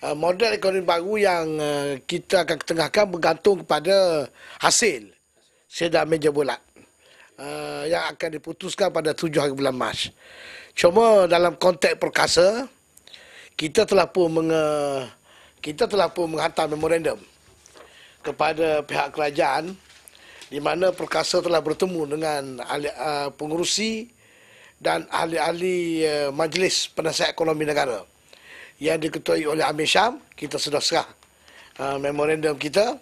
model ekonomi baru yang kita akan ketengahkan bergantung kepada hasil sidang meja bulat yang akan diputuskan pada 7 hari bulan Mac. Cuma dalam konteks perkasa, kita telah pun menghantar memorandum kepada pihak kerajaan di mana perkasa telah bertemu dengan pengurusi dan ahli-ahli Majlis Penasihat Ekonomi Negara yang diketuai oleh Amir Syam. Kita sudah serah memorandum kita,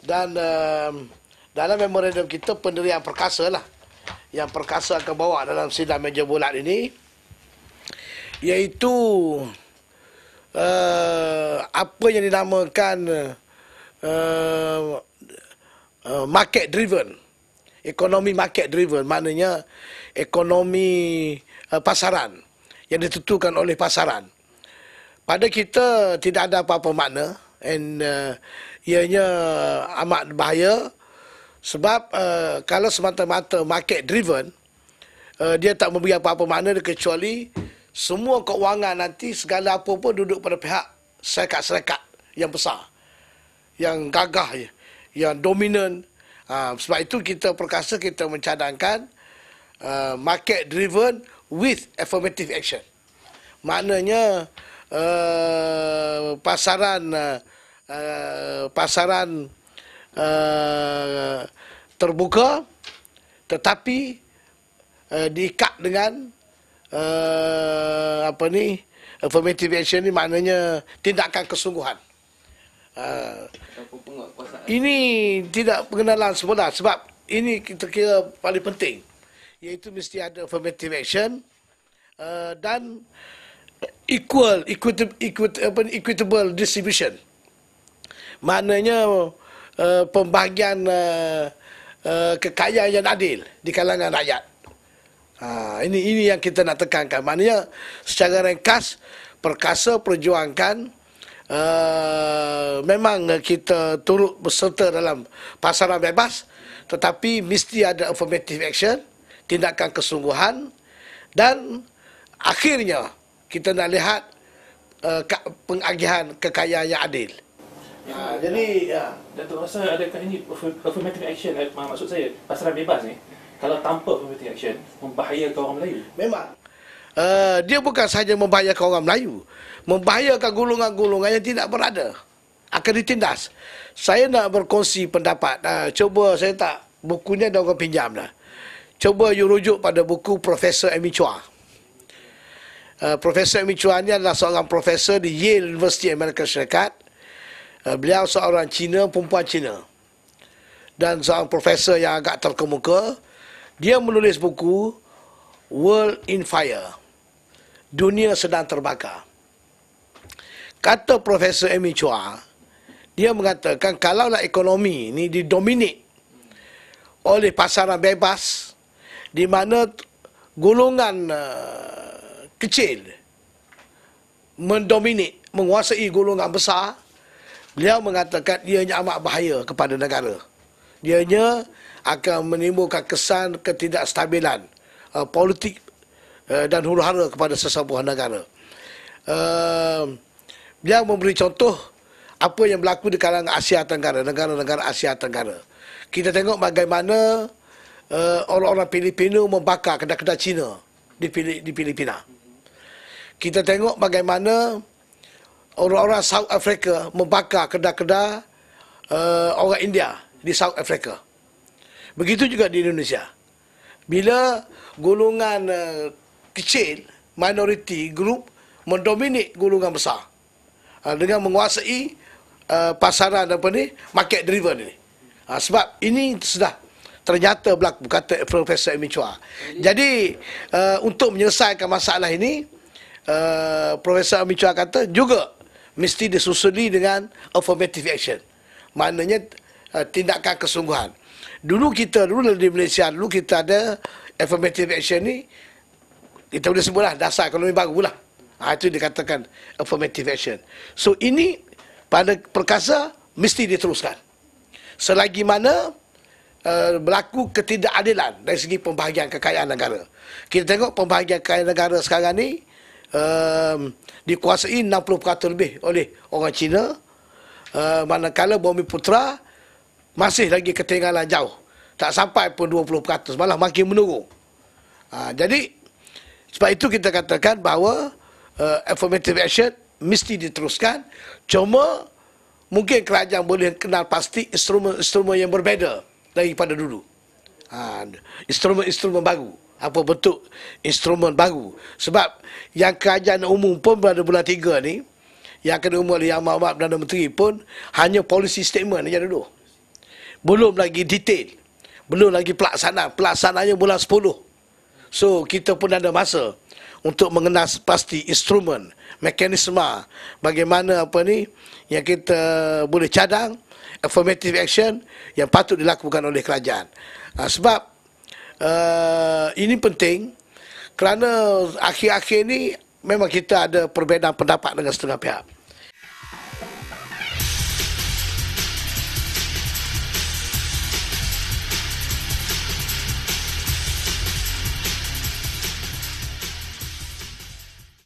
dan dalam memorandum kita pendirian perkasa lah yang perkasa akan bawa dalam sidang meja bulat ini, iaitu apa yang dinamakan market driven, ekonomi market driven, maknanya ekonomi pasaran yang ditentukan oleh pasaran. Pada kita tidak ada apa-apa makna, and ianya amat bahaya sebab kalau semata-mata market driven, dia tak memberi apa-apa makna kecuali semua keuangan nanti segala apa pun duduk pada pihak syarikat-syarikat yang besar, yang gagah, yang dominan. Sebab itu kita perkasa kita mencadangkan market driven with affirmative action. Maknanya pasaran terbuka tetapi diikat dengan affirmative action ni, maknanya tindakan kesungguhan. Ini tidak pengenalan semula sebab ini kita kira paling penting, iaitu mesti ada affirmative action dan equitable distribution, maknanya pembahagian kekayaan yang adil di kalangan rakyat. Ini yang kita nak tekankan. Maknanya secara ringkas, perkasa perjuangkan memang kita turut berserta dalam pasaran bebas, tetapi mesti ada affirmative action, tindakan kesungguhan, dan akhirnya kita nak lihat pengagihan kekayaan yang adil. Datuk rasa adakah ini affirmative action, maksud saya pasaran bebas ni, kalau tanpa affirmative action membahayakan orang Melayu? Memang dia bukan sahaja membahayakan orang Melayu, membahayakan golongan-golongan yang tidak berada, akan ditindas. Saya nak berkongsi pendapat. Cuba, saya tak, bukunya dah orang pinjam dah. Cuba you rujuk pada buku Profesor Amy Chua. Profesor Amy Chua ni adalah seorang profesor di Yale University Amerika Syarikat. Beliau seorang Cina, perempuan Cina, dan seorang profesor yang agak terkemuka. Dia menulis buku World in Fire, Dunia Sedang Terbakar. Kata Profesor Amy Chua, dia mengatakan kalaulah ekonomi ni didominik oleh pasaran bebas, di mana golongan kecil mendominik, menguasai golongan besar, beliau mengatakan ianya amat bahaya kepada negara. Ianya akan menimbulkan kesan ketidakstabilan politik dan huru-hara kepada sesebuah negara. Beliau memberi contoh apa yang berlaku di kalangan Asia Tenggara, negara-negara Asia Tenggara. Kita tengok bagaimana orang-orang Filipino membakar kedai-kedai Cina di Filipina. Kita tengok bagaimana orang-orang South Africa membakar kedai-kedai orang India di South Africa. Begitu juga di Indonesia. Bila golongan kecil, minority group, mendominik golongan besar dengan menguasai pasaran market driven ini. Sebab ini sudah ternyata berlaku, kata Profesor Amy Chua. Jadi untuk menyelesaikan masalah ini, Profesor Amy Chua kata juga mesti disusuli dengan affirmative action, maknanya tindakan kesungguhan. Dulu di Malaysia kita ada affirmative action ni, kita boleh sebutlah dasar ekonomi baru lah. Itu dikatakan affirmative action. So ini pada perkasa mesti diteruskan. Selagi mana berlaku ketidakadilan dari segi pembahagian kekayaan negara. Kita tengok pembahagian kekayaan negara sekarang ni dikuasai 60% lebih oleh orang Cina, manakala Bumi Putra masih lagi ketinggalan jauh, tak sampai pun 20%, malah makin menurun. Jadi sebab itu kita katakan bahawa affirmative action mesti diteruskan, cuma mungkin kerajaan boleh kenal pasti instrumen-instrumen yang berbeza daripada dulu. Instrumen-instrumen baru. Apa bentuk instrumen baru. Sebab yang kerajaan umum pun pada bulan 3 ni, yang kena umum oleh Yang Amat Perdana Menteri pun hanya policy statement saja dulu. Belum lagi detail. Belum lagi pelaksanaan. Pelaksanaannya bulan 10. So, kita pun ada masa untuk mengenal pasti instrumen, mekanisme bagaimana yang kita boleh cadang affirmative action yang patut dilakukan oleh kerajaan. Sebab ini penting kerana akhir-akhir ni memang kita ada perbezaan pendapat dengan setengah pihak.